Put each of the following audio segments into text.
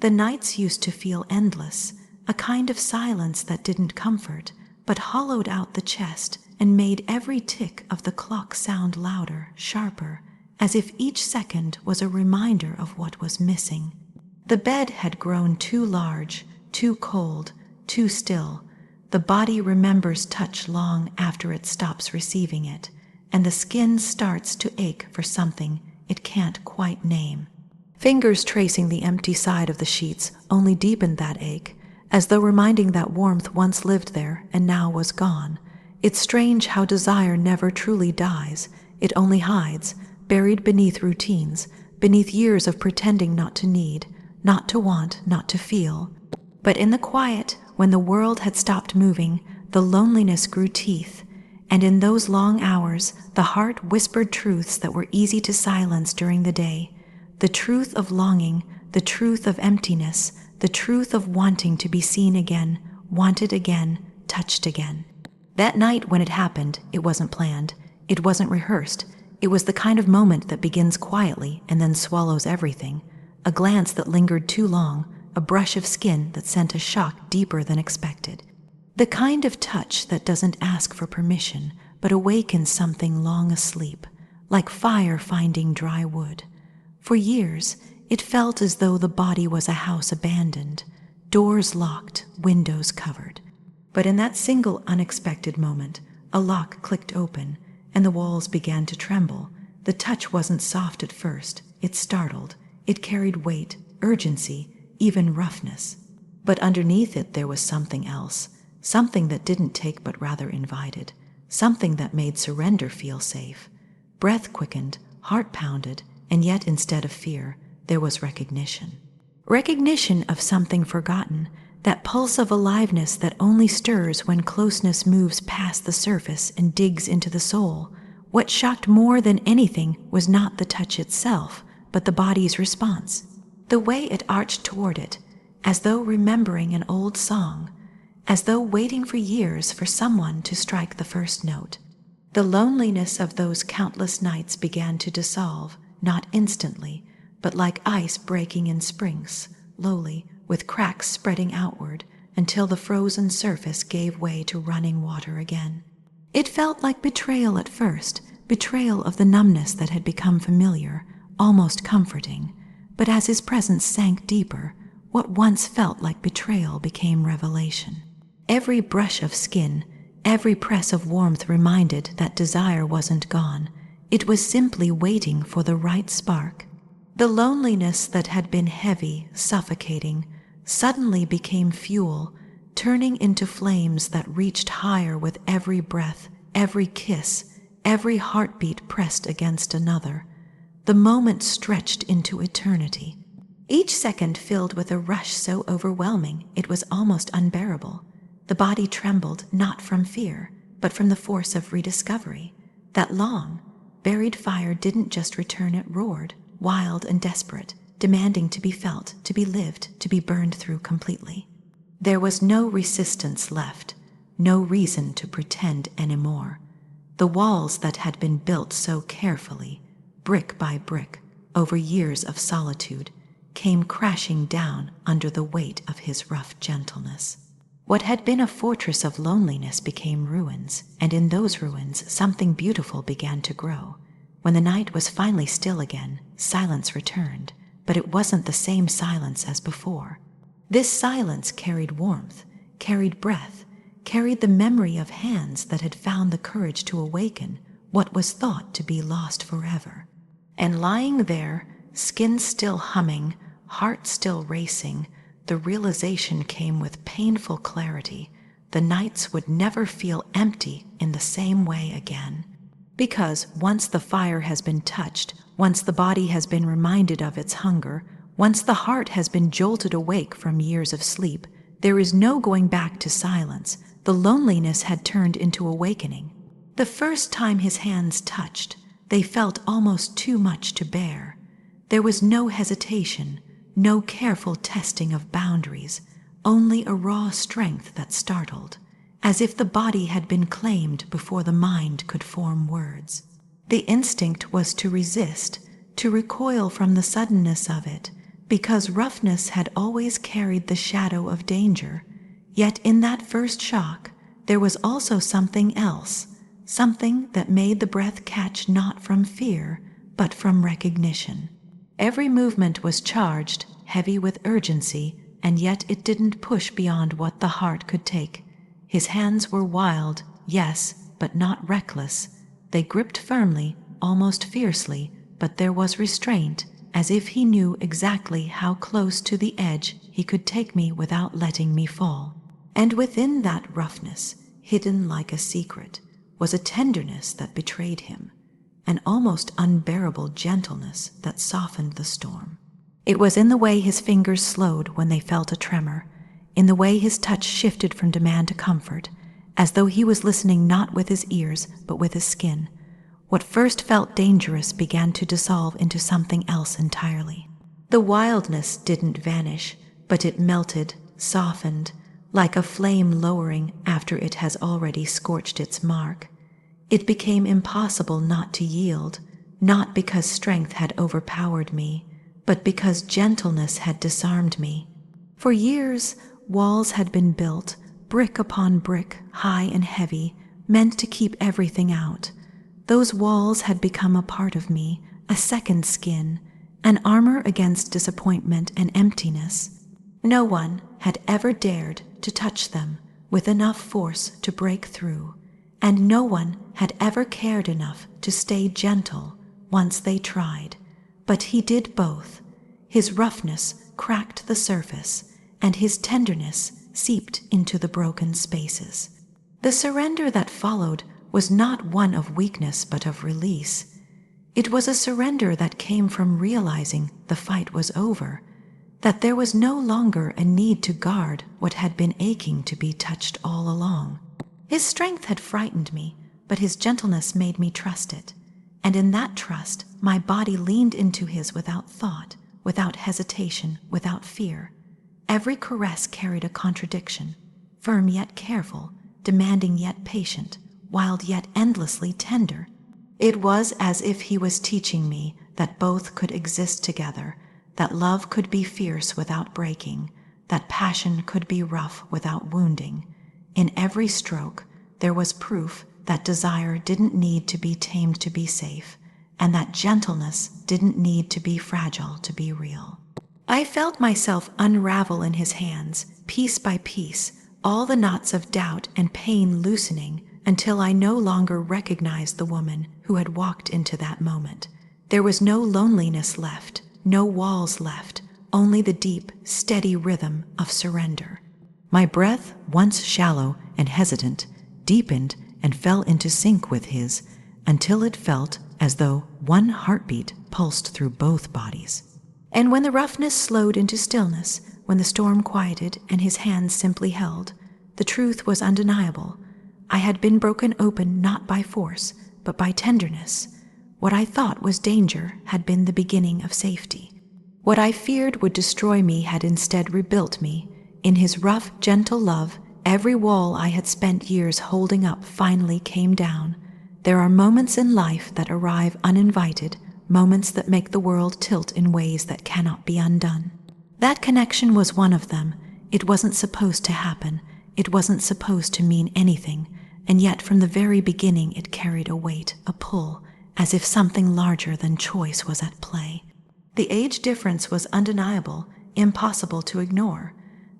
The nights used to feel endless, a kind of silence that didn't comfort, but hollowed out the chest and made every tick of the clock sound louder, sharper, as if each second was a reminder of what was missing. The bed had grown too large, too cold, too still. The body remembers touch long after it stops receiving it, and the skin starts to ache for something it can't quite name. Fingers tracing the empty side of the sheets only deepened that ache, as though reminding that warmth once lived there and now was gone. It's strange how desire never truly dies. It only hides, buried beneath routines, beneath years of pretending not to need, not to want, not to feel. But in the quiet, when the world had stopped moving, the loneliness grew teeth, and in those long hours, the heart whispered truths that were easy to silence during the day. The truth of longing, the truth of emptiness, the truth of wanting to be seen again, wanted again, touched again. That night when it happened, it wasn't planned. It wasn't rehearsed. It was the kind of moment that begins quietly and then swallows everything. A glance that lingered too long, a brush of skin that sent a shock deeper than expected. The kind of touch that doesn't ask for permission, but awakens something long asleep, like fire finding dry wood. For years, it felt as though the body was a house abandoned, doors locked, windows covered. But in that single unexpected moment, a lock clicked open, and the walls began to tremble. The touch wasn't soft at first. It startled. It carried weight, urgency, even roughness. But underneath it there was something else, something that didn't take but rather invited, something that made surrender feel safe. Breath quickened, heart pounded, and yet instead of fear, there was recognition. Recognition of something forgotten, that pulse of aliveness that only stirs when closeness moves past the surface and digs into the soul. What shocked more than anything was not the touch itself, but the body's response. The way it arched toward it, as though remembering an old song, as though waiting for years for someone to strike the first note. The loneliness of those countless nights began to dissolve, not instantly, but like ice breaking in springs, slowly, with cracks spreading outward, until the frozen surface gave way to running water again. It felt like betrayal at first, betrayal of the numbness that had become familiar, almost comforting. But as his presence sank deeper, what once felt like betrayal became revelation. Every brush of skin, every press of warmth reminded that desire wasn't gone. It was simply waiting for the right spark. The loneliness that had been heavy, suffocating, suddenly became fuel, turning into flames that reached higher with every breath, every kiss, every heartbeat pressed against another. The moment stretched into eternity. Each second filled with a rush so overwhelming it was almost unbearable. The body trembled not from fear, but from the force of rediscovery. That long, buried fire didn't just return, it roared, wild and desperate, demanding to be felt, to be lived, to be burned through completely. There was no resistance left, no reason to pretend anymore. The walls that had been built so carefully, brick by brick, over years of solitude, came crashing down under the weight of his rough gentleness. What had been a fortress of loneliness became ruins, and in those ruins something beautiful began to grow. When the night was finally still again, silence returned, but it wasn't the same silence as before. This silence carried warmth, carried breath, carried the memory of hands that had found the courage to awaken what was thought to be lost forever. And lying there, skin still humming, heart still racing, the realization came with painful clarity. The nights would never feel empty in the same way again. Because once the fire has been touched, once the body has been reminded of its hunger, once the heart has been jolted awake from years of sleep, there is no going back to silence. The loneliness had turned into awakening. The first time his hands touched, they felt almost too much to bear. There was no hesitation, no careful testing of boundaries, only a raw strength that startled, as if the body had been claimed before the mind could form words. The instinct was to resist, to recoil from the suddenness of it, because roughness had always carried the shadow of danger. Yet in that first shock, there was also something else, something that made the breath catch not from fear, but from recognition. Every movement was charged, heavy with urgency, and yet it didn't push beyond what the heart could take. His hands were wild, yes, but not reckless. They gripped firmly, almost fiercely, but there was restraint, as if he knew exactly how close to the edge he could take me without letting me fall. And within that roughness, hidden like a secret, was a tenderness that betrayed him, an almost unbearable gentleness that softened the storm. It was in the way his fingers slowed when they felt a tremor, in the way his touch shifted from demand to comfort, as though he was listening not with his ears but with his skin. What first felt dangerous began to dissolve into something else entirely. The wildness didn't vanish, but it melted, softened, like a flame lowering after it has already scorched its mark. It became impossible not to yield, not because strength had overpowered me, but because gentleness had disarmed me. For years, walls had been built, brick upon brick, high and heavy, meant to keep everything out. Those walls had become a part of me, a second skin, an armor against disappointment and emptiness. No one had ever dared to touch them with enough force to break through, and no one had ever cared enough to stay gentle once they tried. But he did both. His roughness cracked the surface, and his tenderness seeped into the broken spaces. The surrender that followed was not one of weakness but of release. It was a surrender that came from realizing the fight was over, that there was no longer a need to guard what had been aching to be touched all along. His strength had frightened me, but his gentleness made me trust it. And in that trust, my body leaned into his without thought, without hesitation, without fear. Every caress carried a contradiction, firm yet careful, demanding yet patient, wild yet endlessly tender. It was as if he was teaching me that both could exist together, that love could be fierce without breaking, that passion could be rough without wounding. In every stroke, there was proof that desire didn't need to be tamed to be safe, and that gentleness didn't need to be fragile to be real. I felt myself unravel in his hands, piece by piece, all the knots of doubt and pain loosening until I no longer recognized the woman who had walked into that moment. There was no loneliness left, no walls left, only the deep, steady rhythm of surrender. My breath, once shallow and hesitant, deepened and fell into sync with his, until it felt as though one heartbeat pulsed through both bodies. And when the roughness slowed into stillness, when the storm quieted and his hands simply held, the truth was undeniable. I had been broken open not by force, but by tenderness. What I thought was danger had been the beginning of safety. What I feared would destroy me had instead rebuilt me. In his rough, gentle love, every wall I had spent years holding up finally came down. There are moments in life that arrive uninvited, moments that make the world tilt in ways that cannot be undone. That connection was one of them. It wasn't supposed to happen. It wasn't supposed to mean anything, and yet from the very beginning it carried a weight, a pull, as if something larger than choice was at play. The age difference was undeniable, impossible to ignore.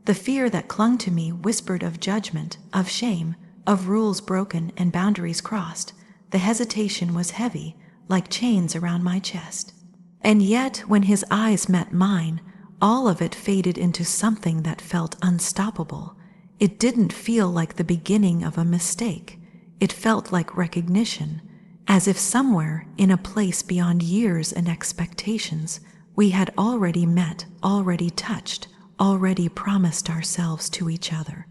The fear that clung to me whispered of judgment, of shame, of rules broken and boundaries crossed. The hesitation was heavy, like chains around my chest. And yet, when his eyes met mine, all of it faded into something that felt unstoppable. It didn't feel like the beginning of a mistake. It felt like recognition, as if somewhere, in a place beyond years and expectations, we had already met, already touched, already promised ourselves to each other.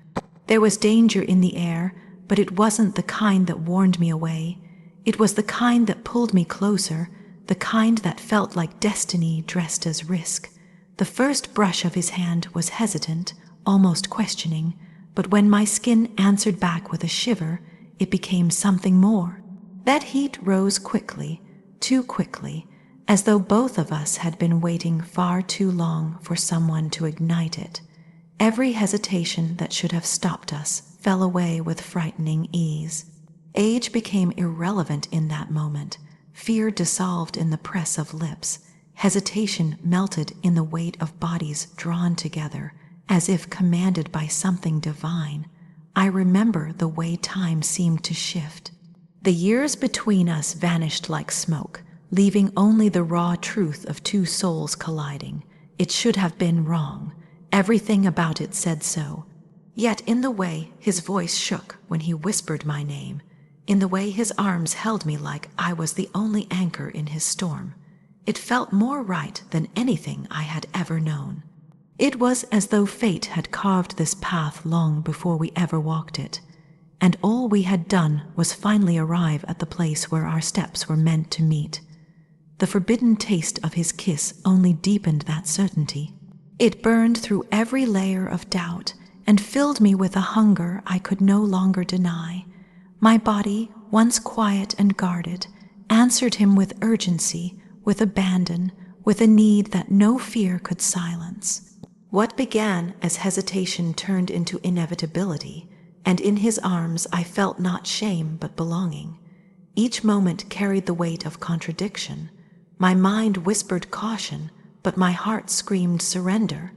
There was danger in the air, but it wasn't the kind that warned me away. It was the kind that pulled me closer, the kind that felt like destiny dressed as risk. The first brush of his hand was hesitant, almost questioning, but when my skin answered back with a shiver, it became something more. That heat rose quickly, too quickly, as though both of us had been waiting far too long for someone to ignite it. Every hesitation that should have stopped us fell away with frightening ease. Age became irrelevant in that moment. Fear dissolved in the press of lips. Hesitation melted in the weight of bodies drawn together, as if commanded by something divine. I remember the way time seemed to shift. The years between us vanished like smoke, leaving only the raw truth of two souls colliding. It should have been wrong. Everything about it said so. Yet in the way his voice shook when he whispered my name, in the way his arms held me like I was the only anchor in his storm, it felt more right than anything I had ever known. It was as though fate had carved this path long before we ever walked it, and all we had done was finally arrive at the place where our steps were meant to meet. The forbidden taste of his kiss only deepened that certainty. It burned through every layer of doubt and filled me with a hunger I could no longer deny. My body, once quiet and guarded, answered him with urgency, with abandon, with a need that no fear could silence. What began as hesitation turned into inevitability, and in his arms I felt not shame but belonging. Each moment carried the weight of contradiction. My mind whispered caution, but my heart screamed surrender.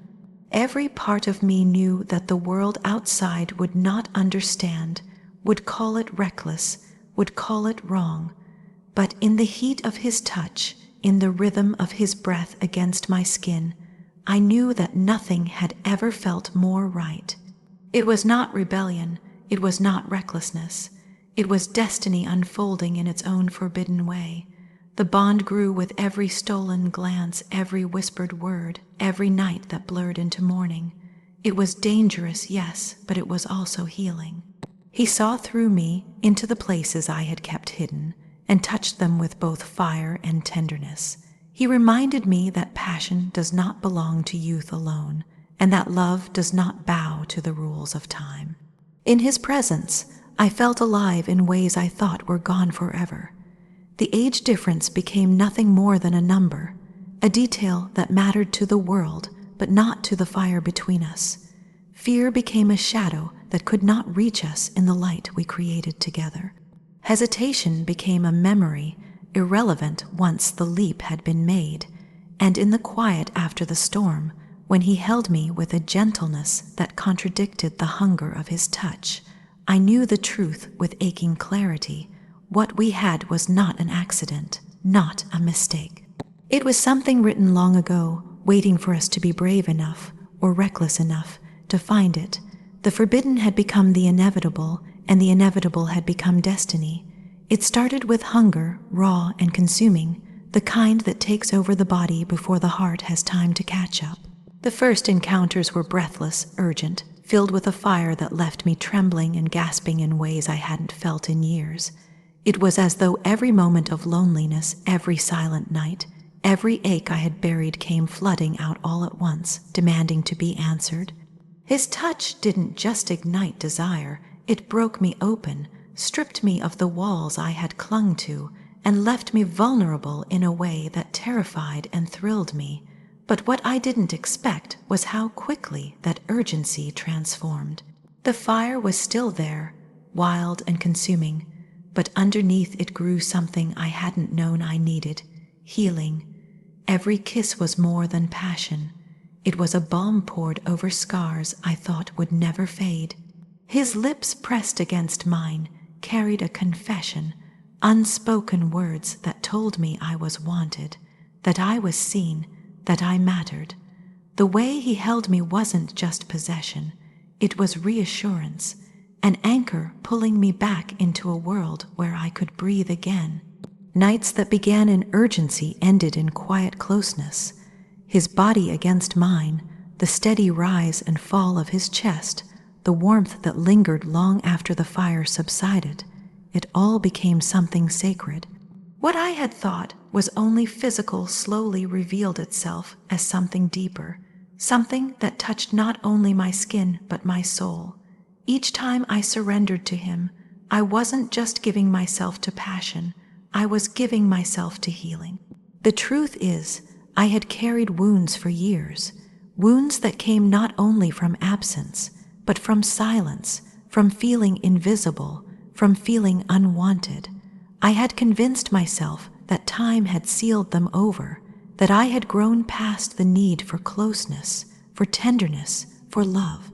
Every part of me knew that the world outside would not understand, would call it reckless, would call it wrong. But in the heat of his touch, in the rhythm of his breath against my skin, I knew that nothing had ever felt more right. It was not rebellion, it was not recklessness. It was destiny unfolding in its own forbidden way. The bond grew with every stolen glance, every whispered word, every night that blurred into morning. It was dangerous, yes, but it was also healing. He saw through me into the places I had kept hidden, and touched them with both fire and tenderness. He reminded me that passion does not belong to youth alone, and that love does not bow to the rules of time. In his presence, I felt alive in ways I thought were gone forever. The age difference became nothing more than a number, a detail that mattered to the world, but not to the fire between us. Fear became a shadow that could not reach us in the light we created together. Hesitation became a memory, irrelevant once the leap had been made, and in the quiet after the storm, when he held me with a gentleness that contradicted the hunger of his touch, I knew the truth with aching clarity. What we had was not an accident, not a mistake. It was something written long ago, waiting for us to be brave enough or reckless enough to find it. The forbidden had become the inevitable, and the inevitable had become destiny. It started with hunger, raw and consuming, the kind that takes over the body before the heart has time to catch up. The first encounters were breathless, urgent, filled with a fire that left me trembling and gasping in ways I hadn't felt in years. It was as though every moment of loneliness, every silent night, every ache I had buried came flooding out all at once, demanding to be answered. His touch didn't just ignite desire, it broke me open, stripped me of the walls I had clung to, and left me vulnerable in a way that terrified and thrilled me. But what I didn't expect was how quickly that urgency transformed. The fire was still there, wild and consuming, but underneath it grew something I hadn't known I needed, healing. Every kiss was more than passion. It was a balm poured over scars I thought would never fade. His lips pressed against mine, carried a confession, unspoken words that told me I was wanted, that I was seen, that I mattered. The way he held me wasn't just possession, it was reassurance, an anchor pulling me back into a world where I could breathe again. Nights that began in urgency ended in quiet closeness. His body against mine, the steady rise and fall of his chest, the warmth that lingered long after the fire subsided, it all became something sacred. What I had thought was only physical slowly revealed itself as something deeper, something that touched not only my skin but my soul. Each time I surrendered to him, I wasn't just giving myself to passion, I was giving myself to healing. The truth is, I had carried wounds for years, wounds that came not only from absence, but from silence, from feeling invisible, from feeling unwanted. I had convinced myself that time had sealed them over, that I had grown past the need for closeness, for tenderness, for love.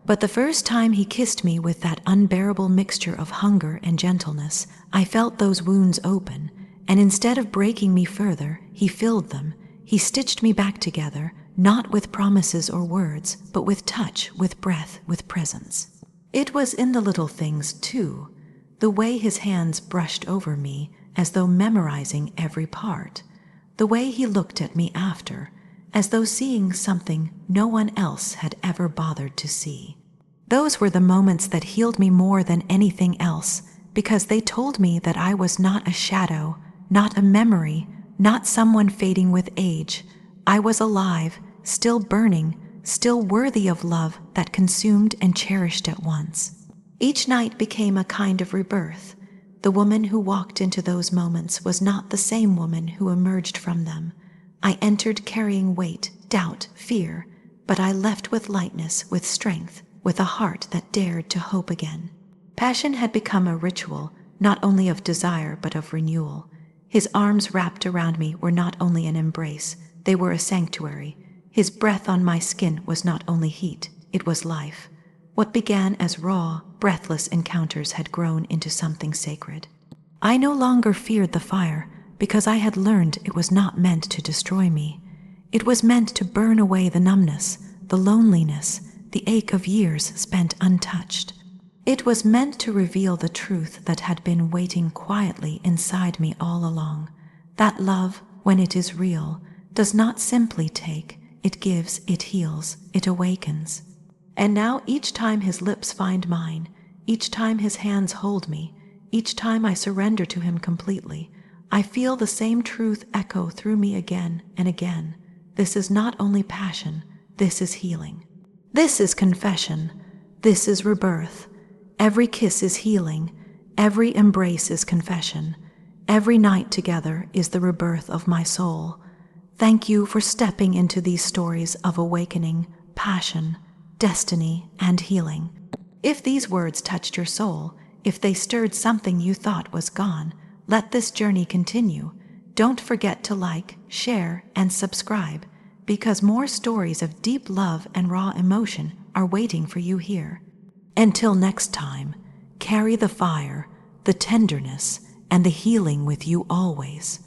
But the first time he kissed me with that unbearable mixture of hunger and gentleness, I felt those wounds open, and instead of breaking me further, he filled them. He stitched me back together, not with promises or words, but with touch, with breath, with presence. It was in the little things, too, the way his hands brushed over me as though memorizing every part, the way he looked at me after, as though seeing something no one else had ever bothered to see. Those were the moments that healed me more than anything else, because they told me that I was not a shadow, not a memory, not someone fading with age. I was alive, still burning, still worthy of love that consumed and cherished at once. Each night became a kind of rebirth. The woman who walked into those moments was not the same woman who emerged from them. I entered carrying weight, doubt, fear, but I left with lightness, with strength, with a heart that dared to hope again. Passion had become a ritual, not only of desire but of renewal. His arms wrapped around me were not only an embrace, they were a sanctuary. His breath on my skin was not only heat, it was life. What began as raw, breathless encounters had grown into something sacred. I no longer feared the fire, because I had learned it was not meant to destroy me. It was meant to burn away the numbness, the loneliness, the ache of years spent untouched. It was meant to reveal the truth that had been waiting quietly inside me all along, that love, when it is real, does not simply take, it gives, it heals, it awakens. And now each time his lips find mine, each time his hands hold me, each time I surrender to him completely, I feel the same truth echo through me again and again. This is not only passion, this is healing. This is confession. This is rebirth. Every kiss is healing. Every embrace is confession. Every night together is the rebirth of my soul. Thank you for stepping into these stories of awakening, passion, destiny, and healing. If these words touched your soul, if they stirred something you thought was gone, let this journey continue. Don't forget to like, share, and subscribe, because more stories of deep love and raw emotion are waiting for you here. Until next time, carry the fire, the tenderness, and the healing with you always.